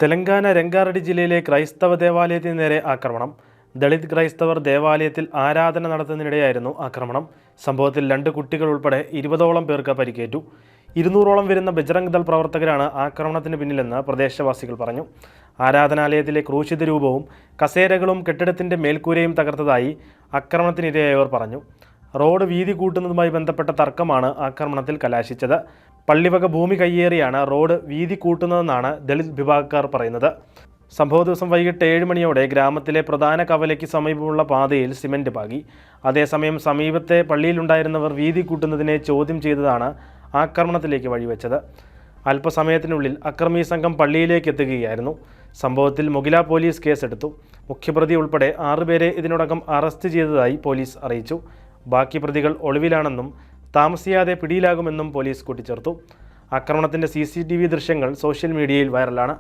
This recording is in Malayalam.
തെലങ്കാന രംഗാറെഡ്ഡി ജില്ലയിലെ ക്രൈസ്തവ ദേവാലയത്തിന് നേരെ ആക്രമണം. ദളിത് ക്രൈസ്തവർ ദേവാലയത്തിൽ ആരാധന നടത്തുന്നതിനിടെയായിരുന്നു ആക്രമണം. സംഭവത്തിൽ 2 കുട്ടികൾ ഉൾപ്പെടെ 20ഓളം പേർക്ക് പരിക്കേറ്റു. 200ഓളം വരുന്ന ബജ്രംഗ് ദൾ പ്രവർത്തകരാണ് ആക്രമണത്തിന് പിന്നിലെന്ന് പ്രദേശവാസികൾ പറഞ്ഞു. ആരാധനാലയത്തിലെ ക്രൂശിത രൂപവും കസേരകളും കെട്ടിടത്തിൻ്റെ മേൽക്കൂരയും തകർത്തതായി ആക്രമണത്തിനിരയായവർ പറഞ്ഞു. റോഡ് വീതി കൂട്ടുന്നതുമായി ബന്ധപ്പെട്ട തർക്കമാണ് ആക്രമണത്തിൽ കലാശിച്ചത്. പള്ളിവക ഭൂമി കയ്യേറിയാണ് റോഡ് വീതി കൂട്ടുന്നതെന്നാണ് ദളിത് വിഭാഗക്കാർ പറയുന്നത്. സംഭവ ദിവസം വൈകിട്ട് 7 മണിയോടെ ഗ്രാമത്തിലെ പ്രധാന കവലയ്ക്ക് സമീപമുള്ള പാതയിൽ സിമന്റ് പാകി. അതേസമയം സമീപത്തെ പള്ളിയിലുണ്ടായിരുന്നവർ വീതി കൂട്ടുന്നതിനെ ചോദ്യം ചെയ്തതാണ് ആക്രമണത്തിലേക്ക് വഴിവെച്ചത്. അല്പസമയത്തിനുള്ളിൽ അക്രമി സംഘം പള്ളിയിലേക്ക് എത്തുകയായിരുന്നു. സംഭവത്തിൽ മൊഗില പോലീസ് കേസെടുത്തു. മുഖ്യപ്രതി ഉൾപ്പെടെ 6 പേരെ ഇതിനോടകം അറസ്റ്റ് ചെയ്തതായി പോലീസ് അറിയിച്ചു. ബാക്കി പ്രതികൾ ഒളിവിലാണെന്നും താമസിയാതെ പിടിയിലാകുമെന്നും പോലീസ് കൂട്ടിച്ചേർത്തു. ആക്രമണത്തിൻ്റെ CCTV ദൃശ്യങ്ങൾ സോഷ്യൽ മീഡിയയിൽ വൈറലാണ്.